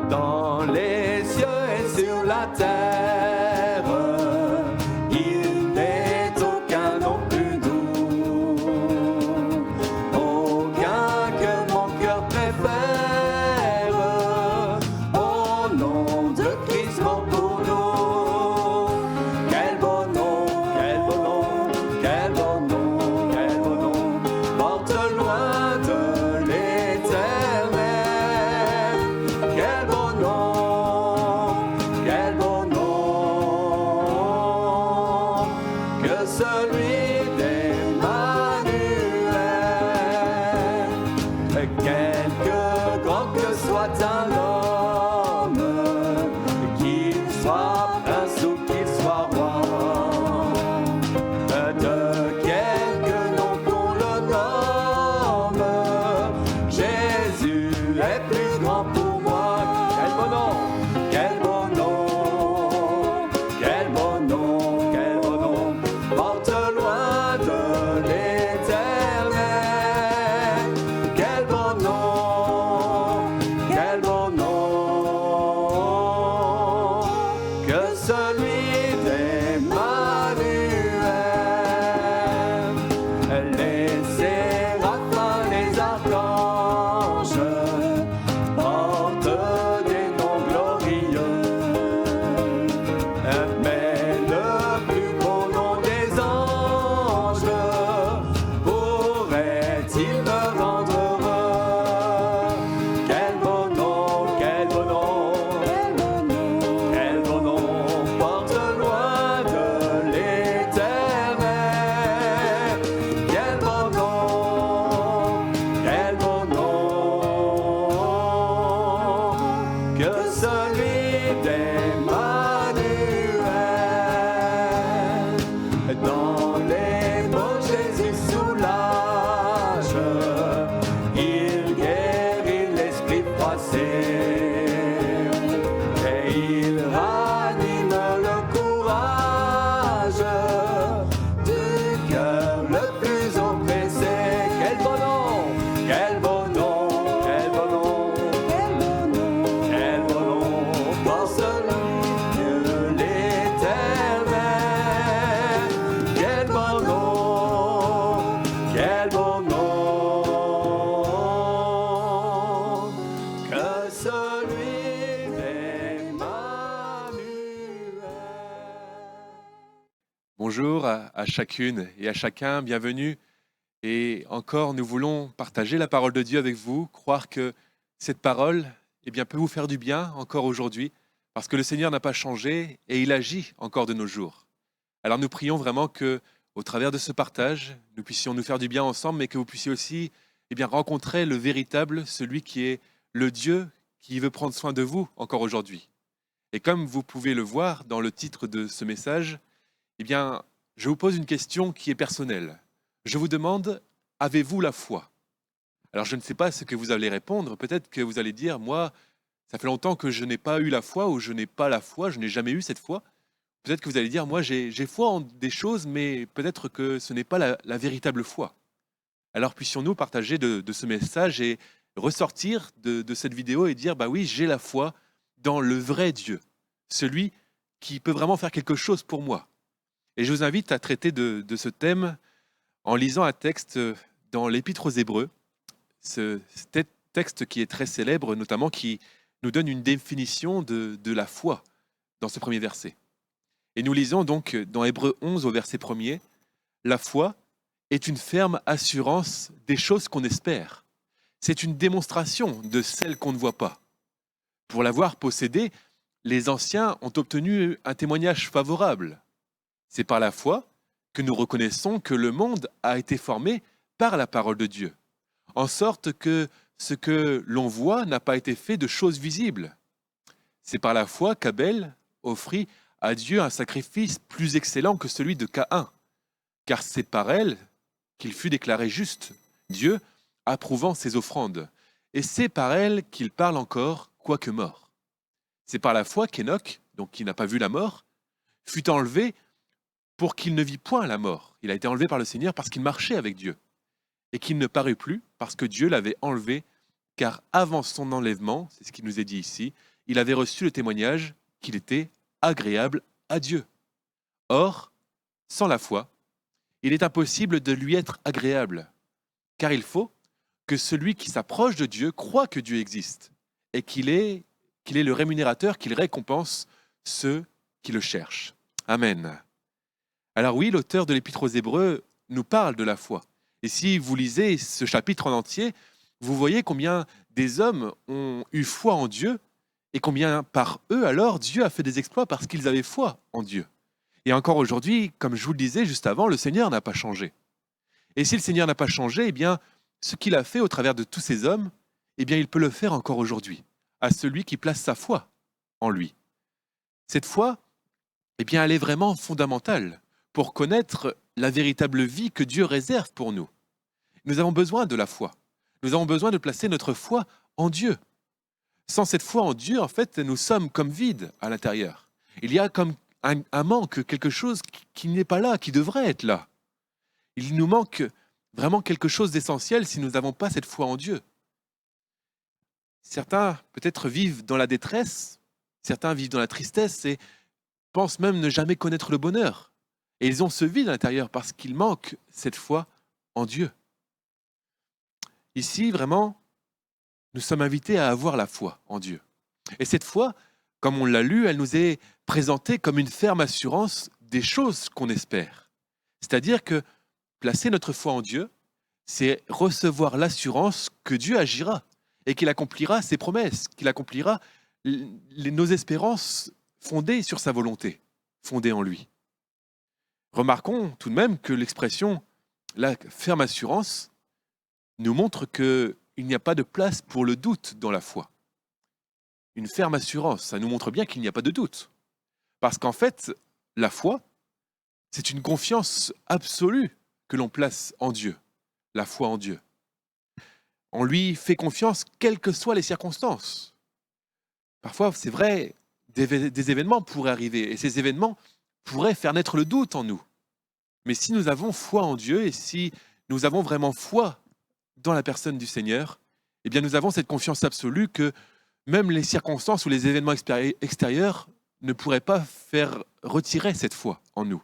dans les cieux et sur la terre. Il n'est aucun nom plus doux, aucun que mon cœur préfère. Au nom de Christ mort pour nous. Quel beau nom, quel beau nom, quel beau nom, quel beau nom. Porte loin de l'éternel. Quel beau nom, quel beau nom, que celui d'Emmanuel. Quelque grand que soit un homme, qu'il soit prince ou qu'il soit roi, de quelque nom qu'on le nomme, Jésus est plus grand pour moi. Quel beau nom, quel beau nom, quel beau nom, quel beau nom, porte loin de l'éternel. Quel beau nom, quel beau nom, que celui d'Emmanuel. Les séraphins, les archanges portent des noms glorieux, mais le plus beau nom des anges pourrait-il me rendre heureux? Quel beau nom, quel beau nom, quel beau nom, quel beau nom, porte loin de l'éternel. Quel beau nom, quel beau nom, que celui d'Emmanuel. Dans les mots Jésus soulage, il guérit l'esprit froissé, et il ranime le courage du cœur le plus oppressé. Quel beau nom, quel beau nom, quel beau nom, quel beau nom, quel beau nom, pour celui de l'éternel. Quel beau nom, quel beau nom, que celui d'Emmanuel. Bonjour à chacune et à chacun, bienvenue. Et encore, nous voulons partager la parole de Dieu avec vous, croire que cette parole peut vous faire du bien encore aujourd'hui, parce que le Seigneur n'a pas changé et il agit encore de nos jours. Alors nous prions vraiment que, au travers de ce partage, nous puissions nous faire du bien ensemble, mais que vous puissiez aussi rencontrer le véritable, celui qui est le Dieu qui veut prendre soin de vous encore aujourd'hui. Et comme vous pouvez le voir dans le titre de ce message, je vous pose une question qui est personnelle. Je vous demande, avez-vous la foi? Alors je ne sais pas ce que vous allez répondre, peut-être que vous allez dire, moi, ça fait longtemps que je n'ai pas eu la foi, ou je n'ai pas la foi, je n'ai jamais eu cette foi. Peut-être que vous allez dire, moi j'ai foi en des choses, mais peut-être que ce n'est pas la véritable foi. Alors puissions-nous partager de ce message et ressortir de cette vidéo et dire, bah oui, j'ai la foi dans le vrai Dieu, celui qui peut vraiment faire quelque chose pour moi. Et je vous invite à traiter de ce thème en lisant un texte dans l'Épître aux Hébreux, ce texte qui est très célèbre, notamment qui nous donne une définition de la foi dans ce premier verset. Et nous lisons donc dans Hébreux 11 au verset 1er, « La foi est une ferme assurance des choses qu'on espère. C'est une démonstration de celles qu'on ne voit pas. Pour l'avoir possédée, les anciens ont obtenu un témoignage favorable. C'est par la foi que nous reconnaissons que le monde a été formé par la parole de Dieu, en sorte que ce que l'on voit n'a pas été fait de choses visibles. C'est par la foi qu'Abel offrit à Dieu un sacrifice plus excellent que celui de Caïn, car c'est par elle qu'il fut déclaré juste, Dieu approuvant ses offrandes, et c'est par elle qu'il parle encore, quoique mort. C'est par la foi qu'Enoch, donc qui n'a pas vu la mort, fut enlevé pour qu'il ne vit point la mort. Il a été enlevé par le Seigneur parce qu'il marchait avec Dieu, et qu'il ne parut plus parce que Dieu l'avait enlevé, car avant son enlèvement, c'est ce qui nous est dit ici, il avait reçu le témoignage qu'il était agréable à Dieu. Or, sans la foi, il est impossible de lui être agréable, car il faut que celui qui s'approche de Dieu croit que Dieu existe et qu'il est le rémunérateur, qu'il récompense ceux qui le cherchent. Amen. Alors oui, l'auteur de l'Épître aux Hébreux nous parle de la foi. Et si vous lisez ce chapitre en entier, vous voyez combien des hommes ont eu foi en Dieu et combien par eux alors Dieu a fait des exploits parce qu'ils avaient foi en Dieu. Et encore aujourd'hui, comme je vous le disais juste avant, le Seigneur n'a pas changé. Et si le Seigneur n'a pas changé, eh bien, ce qu'il a fait au travers de tous ces hommes, eh bien, il peut le faire encore aujourd'hui, à celui qui place sa foi en lui. Cette foi, eh bien, elle est vraiment fondamentale pour connaître la véritable vie que Dieu réserve pour nous. Nous avons besoin de la foi. Nous avons besoin de placer notre foi en Dieu. Sans cette foi en Dieu, en fait, nous sommes comme vides à l'intérieur. Il y a comme un manque, quelque chose qui n'est pas là, qui devrait être là. Il nous manque vraiment quelque chose d'essentiel si nous n'avons pas cette foi en Dieu. Certains peut-être vivent dans la détresse, certains vivent dans la tristesse et pensent même ne jamais connaître le bonheur. Et ils ont ce vide à l'intérieur parce qu'il manque cette foi en Dieu. Ici, vraiment, nous sommes invités à avoir la foi en Dieu. Et cette foi, comme on l'a lu, elle nous est présentée comme une ferme assurance des choses qu'on espère. C'est-à-dire que placer notre foi en Dieu, c'est recevoir l'assurance que Dieu agira et qu'il accomplira ses promesses, qu'il accomplira nos espérances fondées sur sa volonté, fondées en lui. Remarquons tout de même que l'expression « la ferme assurance » nous montre qu'il n'y a pas de place pour le doute dans la foi. Une ferme assurance, ça nous montre bien qu'il n'y a pas de doute. Parce qu'en fait, la foi, c'est une confiance absolue que l'on place en Dieu, la foi en Dieu. On lui fait confiance quelles que soient les circonstances. Parfois, c'est vrai, des événements pourraient arriver et ces événements pourraient faire naître le doute en nous. Mais si nous avons foi en Dieu et si nous avons vraiment foi dans la personne du Seigneur, eh bien nous avons cette confiance absolue que même les circonstances ou les événements extérieurs ne pourraient pas faire retirer cette foi en nous.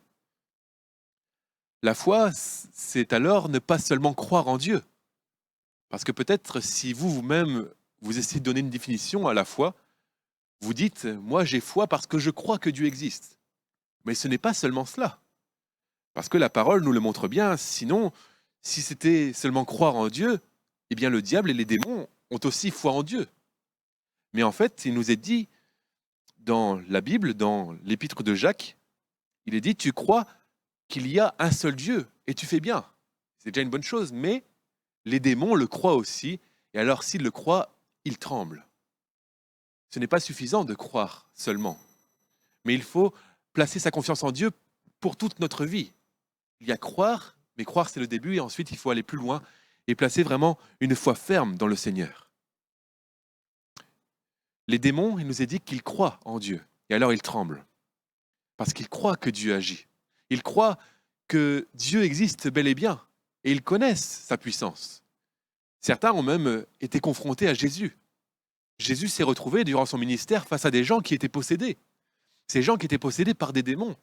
La foi, c'est alors ne pas seulement croire en Dieu. Parce que peut-être si vous-même, vous essayez de donner une définition à la foi, vous dites « moi j'ai foi parce que je crois que Dieu existe ». Mais ce n'est pas seulement cela. Parce que la parole nous le montre bien, sinon, si c'était seulement croire en Dieu, eh bien le diable et les démons ont aussi foi en Dieu. Mais en fait, il nous est dit dans la Bible, dans l'épître de Jacques, il est dit « tu crois qu'il y a un seul Dieu et tu fais bien ». C'est déjà une bonne chose, mais les démons le croient aussi, et alors s'ils le croient, ils tremblent. Ce n'est pas suffisant de croire seulement, mais il faut placer sa confiance en Dieu pour toute notre vie. Il y a croire, mais croire c'est le début, et ensuite il faut aller plus loin et placer vraiment une foi ferme dans le Seigneur. Les démons, il nous est dit qu'ils croient en Dieu, et alors ils tremblent, parce qu'ils croient que Dieu agit. Ils croient que Dieu existe bel et bien, et ils connaissent sa puissance. Certains ont même été confrontés à Jésus. Jésus s'est retrouvé durant son ministère face à des gens qui étaient possédés. Ces gens qui étaient possédés par des démons.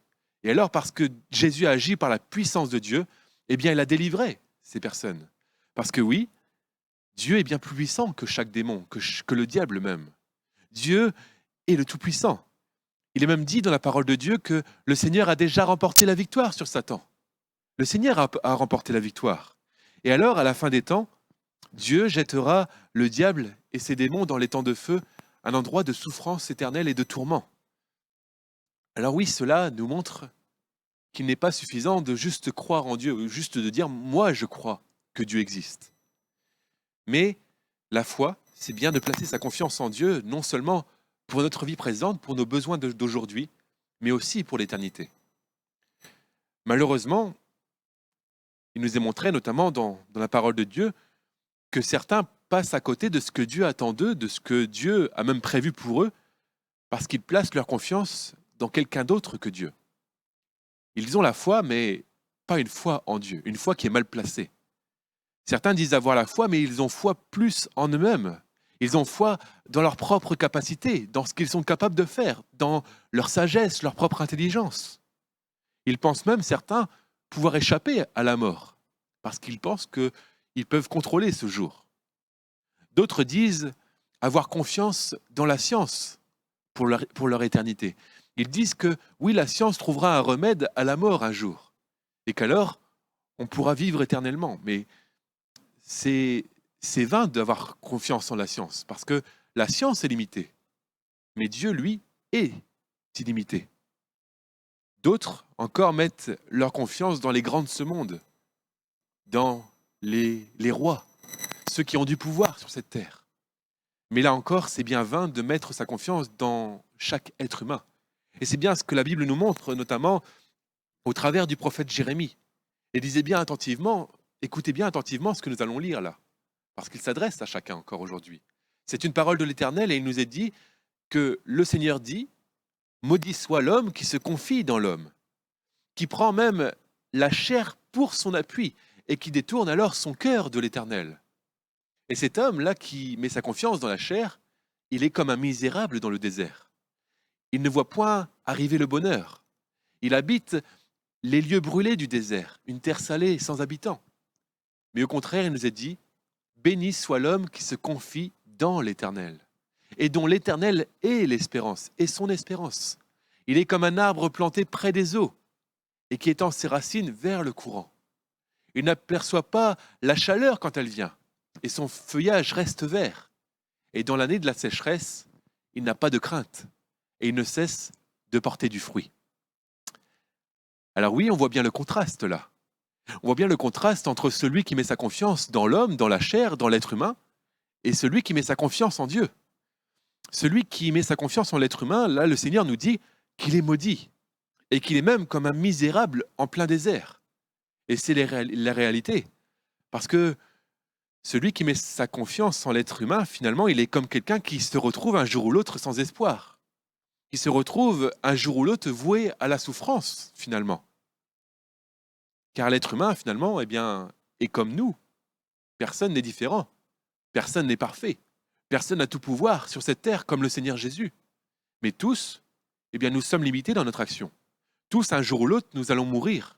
Et alors, parce que Jésus a agi par la puissance de Dieu, eh bien, il a délivré ces personnes. Parce que oui, Dieu est bien plus puissant que chaque démon, que le diable même. Dieu est le Tout-Puissant. Il est même dit dans la parole de Dieu que le Seigneur a déjà remporté la victoire sur Satan. Le Seigneur a remporté la victoire. Et alors, à la fin des temps, Dieu jettera le diable et ses démons dans les temps de feu, un endroit de souffrance éternelle et de tourment. Alors oui, cela nous montre qu'il n'est pas suffisant de juste croire en Dieu, ou juste de dire « moi je crois que Dieu existe ». Mais la foi, c'est bien de placer sa confiance en Dieu, non seulement pour notre vie présente, pour nos besoins d'aujourd'hui, mais aussi pour l'éternité. Malheureusement, il nous est montré, notamment dans la parole de Dieu, que certains passent à côté de ce que Dieu attend d'eux, de ce que Dieu a même prévu pour eux, parce qu'ils placent leur confiance dans quelqu'un d'autre que Dieu. Ils ont la foi, mais pas une foi en Dieu, une foi qui est mal placée. Certains disent avoir la foi, mais ils ont foi plus en eux-mêmes Ils ont foi dans leurs propres capacités, dans ce qu'ils sont capables de faire, dans leur sagesse, leur propre intelligence. Ils pensent même, certains, pouvoir échapper à la mort, parce qu'ils pensent qu'ils peuvent contrôler ce jour. D'autres disent avoir confiance dans la science pour leur éternité. Ils disent que oui, la science trouvera un remède à la mort un jour, et qu'alors on pourra vivre éternellement. Mais c'est vain d'avoir confiance en la science, parce que la science est limitée, mais Dieu, lui, est illimité. D'autres encore mettent leur confiance dans les grands de ce monde, dans les rois, ceux qui ont du pouvoir sur cette terre. Mais là encore, c'est bien vain de mettre sa confiance dans chaque être humain. Et c'est bien ce que la Bible nous montre, notamment au travers du prophète Jérémie. Et écoutez bien attentivement ce que nous allons lire là, parce qu'il s'adresse à chacun encore aujourd'hui. C'est une parole de l'Éternel et il nous est dit que le Seigneur dit « Maudit soit l'homme qui se confie dans l'homme, qui prend même la chair pour son appui et qui détourne alors son cœur de l'Éternel. » Et cet homme-là qui met sa confiance dans la chair, il est comme un misérable dans le désert. Il ne voit point arriver le bonheur. Il habite les lieux brûlés du désert, une terre salée sans habitants. Mais au contraire, il nous est dit « Béni soit l'homme qui se confie dans l'Éternel, et dont l'Éternel est l'espérance, et son espérance. Il est comme un arbre planté près des eaux, et qui étend ses racines vers le courant. Il n'aperçoit pas la chaleur quand elle vient, et son feuillage reste vert. Et dans l'année de la sécheresse, il n'a pas de crainte, et il ne cesse de porter du fruit. » Alors oui, on voit bien le contraste là. On voit bien le contraste entre celui qui met sa confiance dans l'homme, dans la chair, dans l'être humain, et celui qui met sa confiance en Dieu. Celui qui met sa confiance en l'être humain, là, le Seigneur nous dit qu'il est maudit, et qu'il est même comme un misérable en plein désert. Et c'est la réalité. Parce que celui qui met sa confiance en l'être humain, finalement, il est comme quelqu'un qui se retrouve un jour ou l'autre sans espoir, qui se retrouve un jour ou l'autre voué à la souffrance, finalement. Car l'être humain, finalement, eh bien, est comme nous. Personne n'est différent. Personne n'est parfait. Personne n'a tout pouvoir sur cette terre comme le Seigneur Jésus. Mais tous, eh bien, nous sommes limités dans notre action. Tous, un jour ou l'autre, nous allons mourir.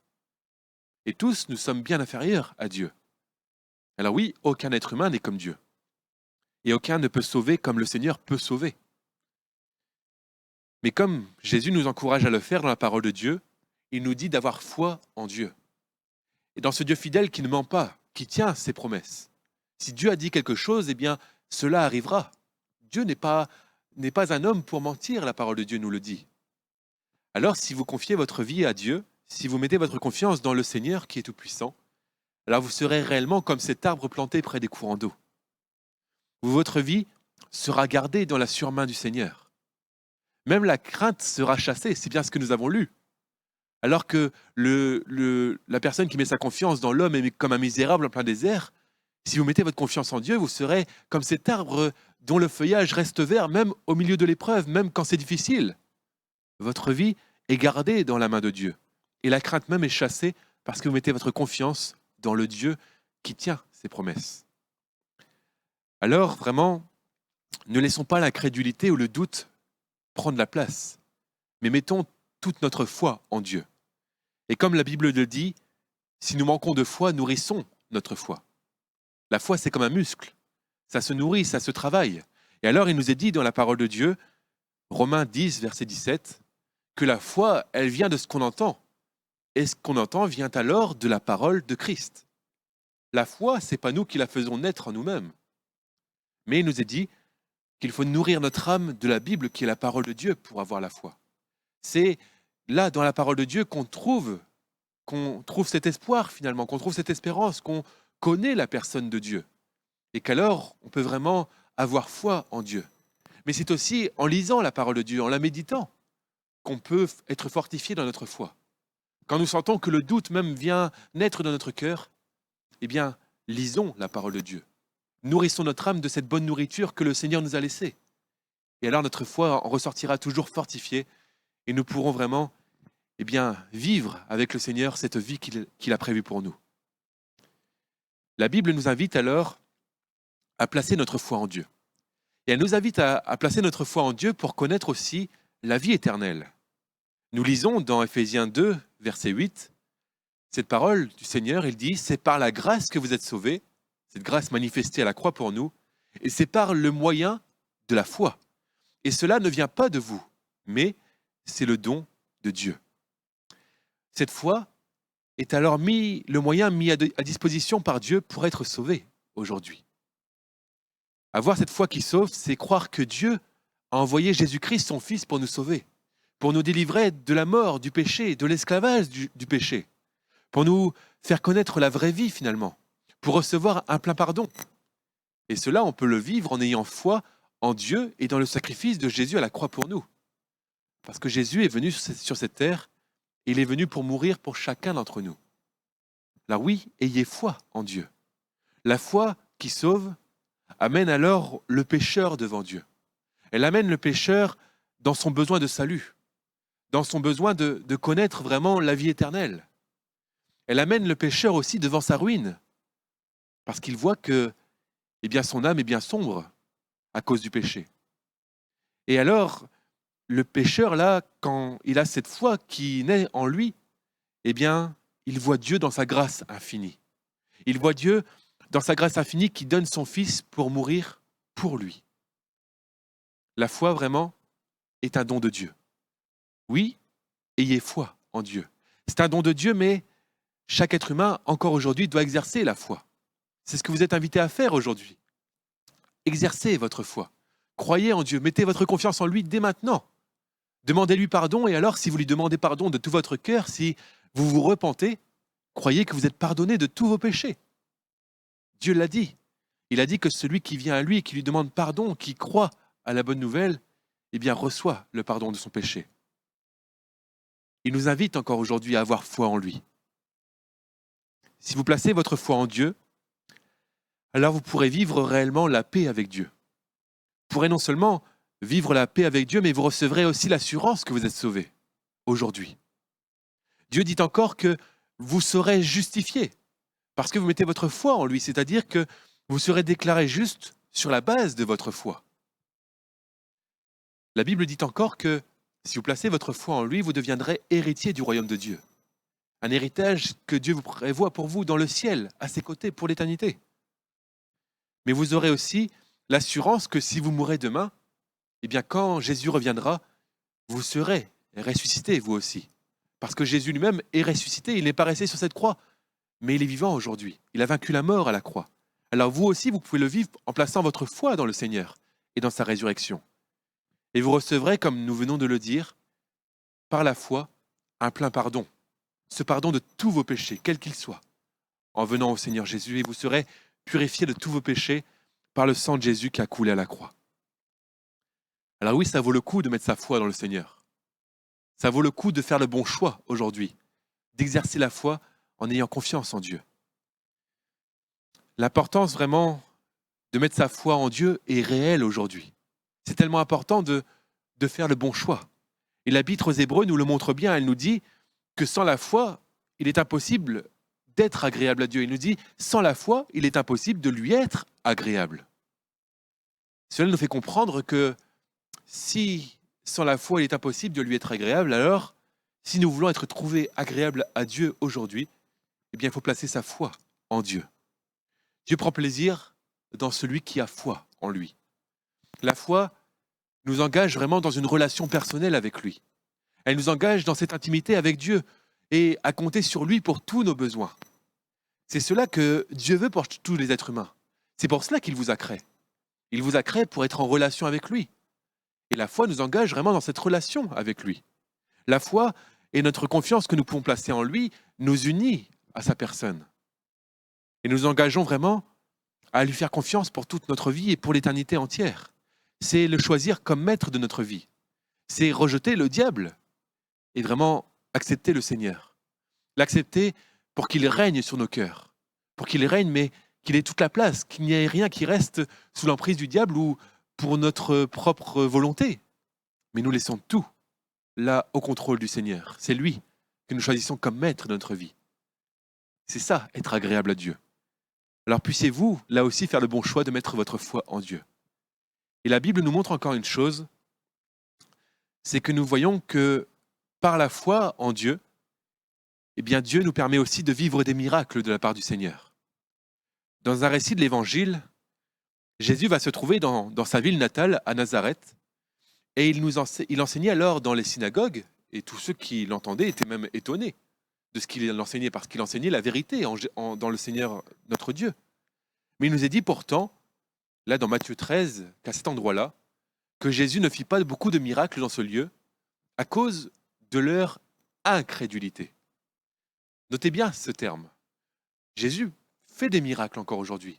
Et tous, nous sommes bien inférieurs à Dieu. Alors oui, aucun être humain n'est comme Dieu. Et aucun ne peut sauver comme le Seigneur peut sauver. Mais comme Jésus nous encourage à le faire dans la parole de Dieu, il nous dit d'avoir foi en Dieu. Et dans ce Dieu fidèle qui ne ment pas, qui tient ses promesses. Si Dieu a dit quelque chose, eh bien, cela arrivera. Dieu n'est pas un homme pour mentir, la parole de Dieu nous le dit. Alors, si vous confiez votre vie à Dieu, si vous mettez votre confiance dans le Seigneur qui est tout-puissant, alors vous serez réellement comme cet arbre planté près des courants d'eau. Votre vie sera gardée dans la surmain du Seigneur. Même la crainte sera chassée, c'est bien ce que nous avons lu. Alors que la personne qui met sa confiance dans l'homme est comme un misérable en plein désert, si vous mettez votre confiance en Dieu, vous serez comme cet arbre dont le feuillage reste vert même au milieu de l'épreuve, même quand c'est difficile. Votre vie est gardée dans la main de Dieu. Et la crainte même est chassée parce que vous mettez votre confiance dans le Dieu qui tient ses promesses. Alors, vraiment, ne laissons pas l'incrédulité ou le doute prendre la place, mais mettons toute notre foi en Dieu. Et comme la Bible le dit, si nous manquons de foi, nourrissons notre foi. La foi, c'est comme un muscle. Ça se nourrit, ça se travaille. Et alors, il nous est dit dans la parole de Dieu, Romains 10, verset 17, que la foi, elle vient de ce qu'on entend. Et ce qu'on entend vient alors de la parole de Christ. La foi, c'est pas nous qui la faisons naître en nous-mêmes. Mais il nous est dit qu'il faut nourrir notre âme de la Bible, qui est la parole de Dieu, pour avoir la foi. C'est là, dans la parole de Dieu, qu'on trouve cet espoir, finalement, qu'on trouve cette espérance, qu'on connaît la personne de Dieu. Et qu'alors, on peut vraiment avoir foi en Dieu. Mais c'est aussi en lisant la parole de Dieu, en la méditant, qu'on peut être fortifié dans notre foi. Quand nous sentons que le doute même vient naître dans notre cœur, eh bien, lisons la parole de Dieu. Nourrissons notre âme de cette bonne nourriture que le Seigneur nous a laissée. Et alors notre foi en ressortira toujours fortifiée et nous pourrons vraiment vivre avec le Seigneur cette vie qu'il a prévue pour nous. La Bible nous invite alors à placer notre foi en Dieu. Et elle nous invite à placer notre foi en Dieu pour connaître aussi la vie éternelle. Nous lisons dans Éphésiens 2, verset 8, cette parole du Seigneur, il dit, c'est par la grâce que vous êtes sauvés, cette grâce manifestée à la croix pour nous, et c'est par le moyen de la foi. Et cela ne vient pas de vous, mais c'est le don de Dieu. Cette foi est alors le moyen mis à disposition par Dieu pour être sauvé aujourd'hui. Avoir cette foi qui sauve, c'est croire que Dieu a envoyé Jésus-Christ, son Fils, pour nous sauver, pour nous délivrer de la mort, du péché, de l'esclavage du péché, pour nous faire connaître la vraie vie finalement, pour recevoir un plein pardon. Et cela, on peut le vivre en ayant foi en Dieu et dans le sacrifice de Jésus à la croix pour nous. Parce que Jésus est venu sur cette terre, et il est venu pour mourir pour chacun d'entre nous. Alors oui, ayez foi en Dieu. La foi qui sauve amène alors le pécheur devant Dieu. Elle amène le pécheur dans son besoin de salut, dans son besoin de connaître vraiment la vie éternelle. Elle amène le pécheur aussi devant sa ruine, parce qu'il voit que son âme est bien sombre à cause du péché. Et alors, le pécheur, là, quand il a cette foi qui naît en lui, il voit Dieu dans sa grâce infinie. Il voit Dieu dans sa grâce infinie qui donne son Fils pour mourir pour lui. La foi, vraiment, est un don de Dieu. Oui, ayez foi en Dieu. C'est un don de Dieu, mais chaque être humain, encore aujourd'hui, doit exercer la foi. C'est ce que vous êtes invités à faire aujourd'hui. Exercez votre foi. Croyez en Dieu. Mettez votre confiance en lui dès maintenant. Demandez-lui pardon, et alors, si vous lui demandez pardon de tout votre cœur, si vous vous repentez, croyez que vous êtes pardonné de tous vos péchés. Dieu l'a dit. Il a dit que celui qui vient à lui et qui lui demande pardon, qui croit à la bonne nouvelle, reçoit le pardon de son péché. Il nous invite encore aujourd'hui à avoir foi en lui. Si vous placez votre foi en Dieu, alors vous pourrez vivre réellement la paix avec Dieu. Vous pourrez non seulement vivre la paix avec Dieu, mais vous recevrez aussi l'assurance que vous êtes sauvés aujourd'hui. Dieu dit encore que vous serez justifiés parce que vous mettez votre foi en lui, c'est-à-dire que vous serez déclarés justes sur la base de votre foi. La Bible dit encore que si vous placez votre foi en lui, vous deviendrez héritier du royaume de Dieu. Un héritage que Dieu vous prévoit pour vous dans le ciel, à ses côtés, pour l'éternité. Mais vous aurez aussi l'assurance que si vous mourrez demain, quand Jésus reviendra, vous serez ressuscités, vous aussi. Parce que Jésus lui-même est ressuscité, il n'est pas resté sur cette croix, mais il est vivant aujourd'hui. Il a vaincu la mort à la croix. Alors vous aussi, vous pouvez le vivre en plaçant votre foi dans le Seigneur et dans sa résurrection. Et vous recevrez, comme nous venons de le dire, par la foi, un plein pardon. Ce pardon de tous vos péchés, quels qu'ils soient, en venant au Seigneur Jésus, et vous serez purifiés de tous vos péchés par le sang de Jésus qui a coulé à la croix. Alors oui, ça vaut le coup de mettre sa foi dans le Seigneur. Ça vaut le coup de faire le bon choix aujourd'hui, d'exercer la foi en ayant confiance en Dieu. L'importance vraiment de mettre sa foi en Dieu est réelle aujourd'hui. C'est tellement important de faire le bon choix. Et l'Épître aux Hébreux nous le montre bien, elle nous dit que sans la foi, il est impossible d'être agréable à Dieu. Il nous dit, sans la foi, il est impossible de lui être agréable. Cela nous fait comprendre que si sans la foi, il est impossible de lui être agréable, alors si nous voulons être trouvés agréables à Dieu aujourd'hui, il faut placer sa foi en Dieu. Dieu prend plaisir dans celui qui a foi en lui. La foi nous engage vraiment dans une relation personnelle avec lui. Elle nous engage dans cette intimité avec Dieu et à compter sur lui pour tous nos besoins. C'est cela que Dieu veut pour tous les êtres humains. C'est pour cela qu'il vous a créé. Il vous a créé pour être en relation avec lui. Et la foi nous engage vraiment dans cette relation avec lui. La foi et notre confiance que nous pouvons placer en lui nous unit à sa personne. Et nous engageons vraiment à lui faire confiance pour toute notre vie et pour l'éternité entière. C'est le choisir comme maître de notre vie. C'est rejeter le diable et vraiment accepter le Seigneur. L'accepter pour qu'il règne sur nos cœurs. Pour qu'il règne, mais qu'il ait toute la place, qu'il n'y ait rien qui reste sous l'emprise du diable ou pour notre propre volonté. Mais nous laissons tout là au contrôle du Seigneur. C'est lui que nous choisissons comme maître de notre vie. C'est ça, être agréable à Dieu. Alors puissiez-vous, là aussi, faire le bon choix de mettre votre foi en Dieu. Et la Bible nous montre encore une chose, c'est que nous voyons que par la foi en Dieu, eh bien Dieu nous permet aussi de vivre des miracles de la part du Seigneur. Dans un récit de l'Évangile, Jésus va se trouver dans sa ville natale, à Nazareth, et il enseignait alors dans les synagogues, et tous ceux qui l'entendaient étaient même étonnés de ce qu'il enseignait, parce qu'il enseignait la vérité dans le Seigneur notre Dieu. Mais il nous est dit pourtant, là dans Matthieu 13, qu'à cet endroit-là, que Jésus ne fit pas beaucoup de miracles dans ce lieu à cause de leur incrédulité. Notez bien ce terme. Jésus fait des miracles encore aujourd'hui.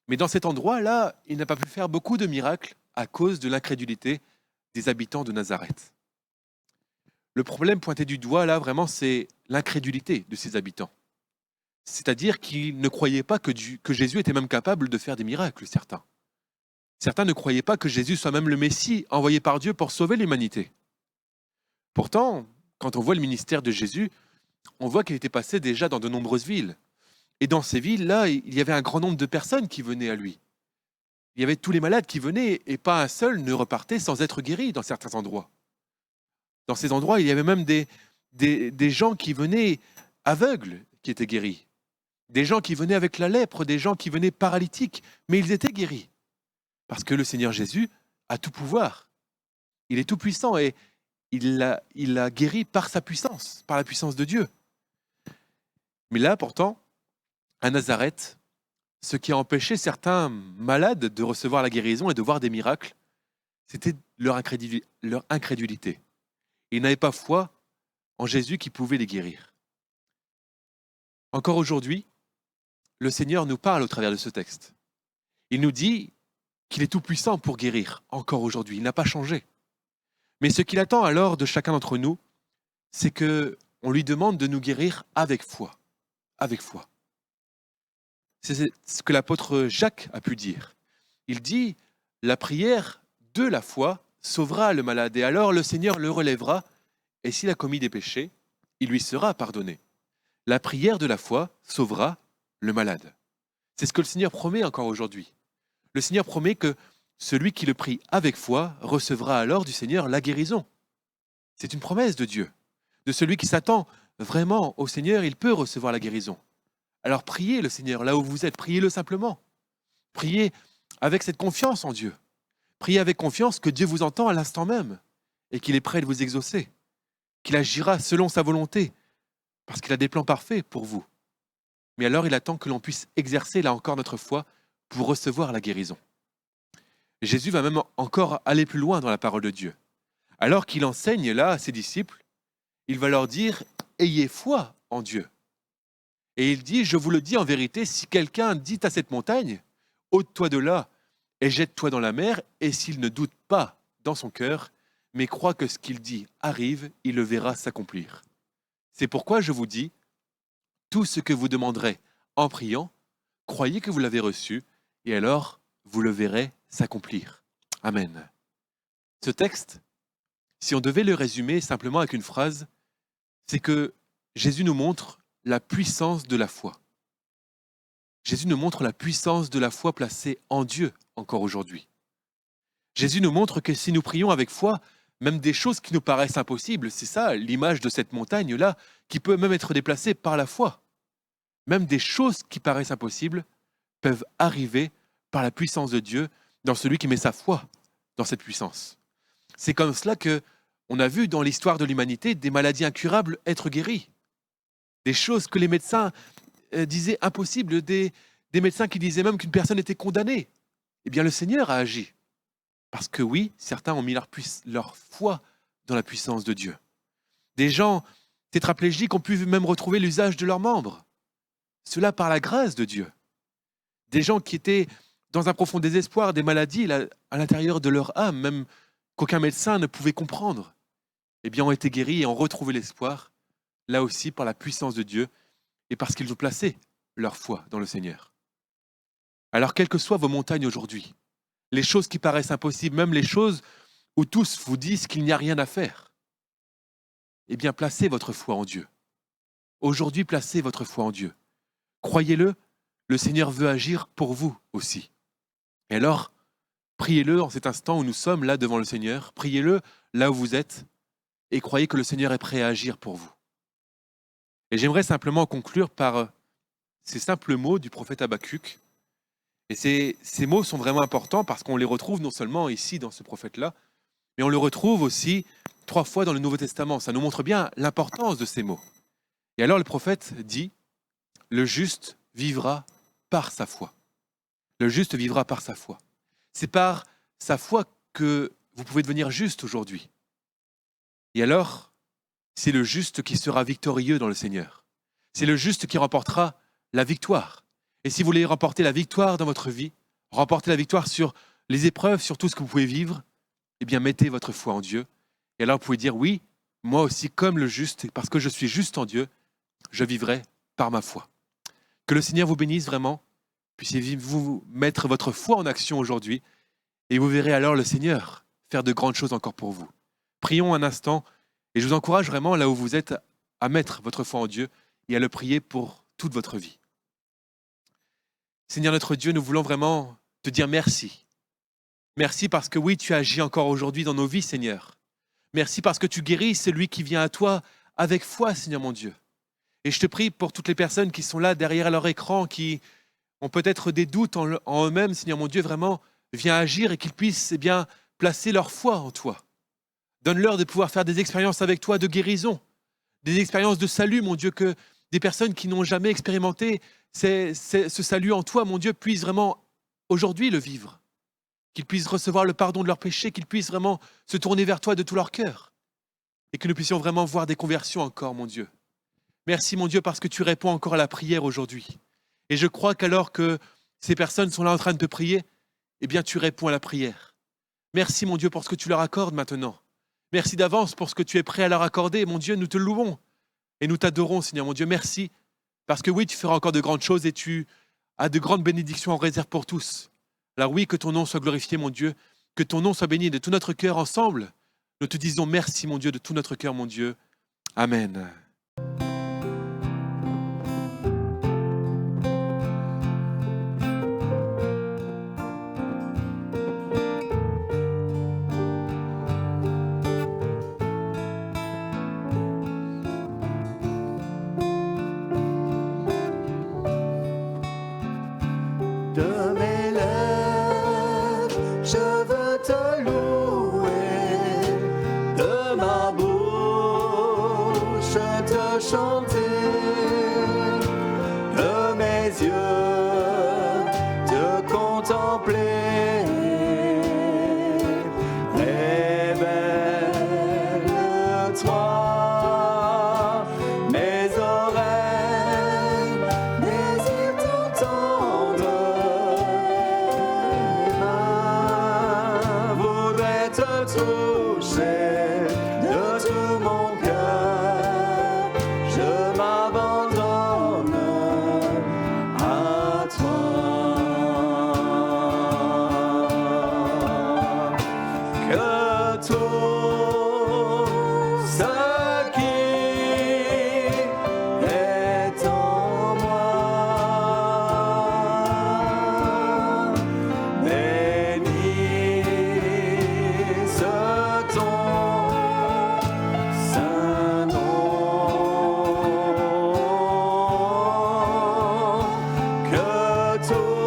Mais dans cet endroit-là, il n'a pas pu faire beaucoup de miracles à cause de l'incrédulité des habitants de Nazareth. Le problème pointé du doigt, là, vraiment, c'est l'incrédulité de ces habitants. C'est-à-dire qu'ils ne croyaient pas que Jésus était même capable de faire des miracles, certains. Certains ne croyaient pas que Jésus soit même le Messie envoyé par Dieu pour sauver l'humanité. Pourtant, quand on voit le ministère de Jésus, on voit qu'il était passé déjà dans de nombreuses villes. Et dans ces villes-là, il y avait un grand nombre de personnes qui venaient à lui. Il y avait tous les malades qui venaient et pas un seul ne repartait sans être guéri dans certains endroits. Dans ces endroits, il y avait même des gens qui venaient aveugles qui étaient guéris. Des gens qui venaient avec la lèpre, des gens qui venaient paralytiques, mais ils étaient guéris. Parce que le Seigneur Jésus a tout pouvoir. Il est tout puissant et il l'a guéri par sa puissance, par la puissance de Dieu. Mais là, pourtant, à Nazareth, ce qui a empêché certains malades de recevoir la guérison et de voir des miracles, c'était leur incrédulité. Ils n'avaient pas foi en Jésus qui pouvait les guérir. Encore aujourd'hui, le Seigneur nous parle au travers de ce texte. Il nous dit qu'il est tout puissant pour guérir, encore aujourd'hui. Il n'a pas changé. Mais ce qu'il attend alors de chacun d'entre nous, c'est qu'on lui demande de nous guérir avec foi. Avec foi. C'est ce que l'apôtre Jacques a pu dire. Il dit, la prière de la foi sauvera le malade, et alors le Seigneur le relèvera, et s'il a commis des péchés, il lui sera pardonné. La prière de la foi sauvera le malade. C'est ce que le Seigneur promet encore aujourd'hui. Le Seigneur promet que celui qui le prie avec foi recevra alors du Seigneur la guérison. C'est une promesse de Dieu. De celui qui s'attend vraiment au Seigneur, il peut recevoir la guérison. Alors priez le Seigneur là où vous êtes, priez-le simplement. Priez avec cette confiance en Dieu. Priez avec confiance que Dieu vous entend à l'instant même et qu'il est prêt de vous exaucer, qu'il agira selon sa volonté, parce qu'il a des plans parfaits pour vous. Mais alors il attend que l'on puisse exercer là encore notre foi pour recevoir la guérison. Jésus va même encore aller plus loin dans la parole de Dieu. Alors qu'il enseigne là à ses disciples, il va leur dire « Ayez foi en Dieu ». Et il dit « Je vous le dis en vérité, si quelqu'un dit à cette montagne, ôte-toi de là et jette-toi dans la mer, et s'il ne doute pas dans son cœur, mais croit que ce qu'il dit arrive, il le verra s'accomplir. C'est pourquoi je vous dis, tout ce que vous demanderez en priant, croyez que vous l'avez reçu, et alors vous le verrez s'accomplir. » Amen. Ce texte, si on devait le résumer simplement avec une phrase, c'est que Jésus nous montre la puissance de la foi. Jésus nous montre la puissance de la foi placée en Dieu encore aujourd'hui. Jésus nous montre que si nous prions avec foi, même des choses qui nous paraissent impossibles, c'est ça l'image de cette montagne-là, qui peut même être déplacée par la foi. Même des choses qui paraissent impossibles peuvent arriver par la puissance de Dieu dans celui qui met sa foi dans cette puissance. C'est comme cela que on a vu dans l'histoire de l'humanité des maladies incurables être guéries. Des choses que les médecins disaient impossibles, des médecins qui disaient même qu'une personne était condamnée. Eh bien, le Seigneur a agi. Parce que oui, certains ont mis leur foi dans la puissance de Dieu. Des gens tétraplégiques ont pu même retrouver l'usage de leurs membres. Cela par la grâce de Dieu. Des gens qui étaient dans un profond désespoir, des maladies à l'intérieur de leur âme, même qu'aucun médecin ne pouvait comprendre, eh bien, ont été guéris et ont retrouvé l'espoir, là aussi par la puissance de Dieu et parce qu'ils ont placé leur foi dans le Seigneur. Alors, quelles que soient vos montagnes aujourd'hui, les choses qui paraissent impossibles, même les choses où tous vous disent qu'il n'y a rien à faire, eh bien, placez votre foi en Dieu. Aujourd'hui, placez votre foi en Dieu. Croyez-le, le Seigneur veut agir pour vous aussi. Et alors, Priez-le en cet instant où nous sommes là devant le Seigneur. Priez-le là où vous êtes et croyez que le Seigneur est prêt à agir pour vous. Et j'aimerais simplement conclure par ces simples mots du prophète Habakkuk. Et ces mots sont vraiment importants parce qu'on les retrouve non seulement ici dans ce prophète-là, mais on le retrouve aussi 3 fois dans le Nouveau Testament. Ça nous montre bien l'importance de ces mots. Et alors le prophète dit, le juste vivra par sa foi. Le juste vivra par sa foi. C'est par sa foi que vous pouvez devenir juste aujourd'hui. Et alors, c'est le juste qui sera victorieux dans le Seigneur. C'est le juste qui remportera la victoire. Et si vous voulez remporter la victoire dans votre vie, remporter la victoire sur les épreuves, sur tout ce que vous pouvez vivre, eh bien mettez votre foi en Dieu. Et alors vous pouvez dire, oui, moi aussi comme le juste, parce que je suis juste en Dieu, je vivrai par ma foi. Que le Seigneur vous bénisse vraiment. Puissiez-vous mettre votre foi en action aujourd'hui et vous verrez alors le Seigneur faire de grandes choses encore pour vous. Prions un instant et je vous encourage vraiment là où vous êtes à mettre votre foi en Dieu et à le prier pour toute votre vie. Seigneur notre Dieu, nous voulons vraiment te dire merci. Merci parce que oui, tu agis encore aujourd'hui dans nos vies, Seigneur. Merci parce que tu guéris celui qui vient à toi avec foi, Seigneur mon Dieu. Et je te prie pour toutes les personnes qui sont là derrière leur écran, qui ont peut-être des doutes en eux-mêmes, Seigneur mon Dieu, vraiment, viens agir et qu'ils puissent placer leur foi en toi. Donne-leur de pouvoir faire des expériences avec toi de guérison, des expériences de salut, mon Dieu, que des personnes qui n'ont jamais expérimenté ce salut en toi, mon Dieu, puissent vraiment aujourd'hui le vivre. Qu'ils puissent recevoir le pardon de leurs péchés, qu'ils puissent vraiment se tourner vers toi de tout leur cœur. Et que nous puissions vraiment voir des conversions encore, mon Dieu. Merci, mon Dieu, parce que tu réponds encore à la prière aujourd'hui. Et je crois qu'alors que ces personnes sont là en train de te prier, eh bien, tu réponds à la prière. Merci, mon Dieu, pour ce que tu leur accordes maintenant. Merci d'avance pour ce que tu es prêt à leur accorder. Mon Dieu, nous te louons et nous t'adorons, Seigneur, mon Dieu. Merci, parce que oui, tu feras encore de grandes choses et tu as de grandes bénédictions en réserve pour tous. Alors oui, que ton nom soit glorifié, mon Dieu, que ton nom soit béni de tout notre cœur ensemble. Nous te disons merci, mon Dieu, de tout notre cœur, mon Dieu. Amen. De mes lèvres, je veux te louer. De ma bouche, te chanter. De mes yeux, te contempler. Révèle-toi, mes oreilles désirent t'entendre. Voudrais te toucher de tout mon cœur, je m'abandonne à toi. Que tout ce qui est en moi bénisse ton saint nom. Que tout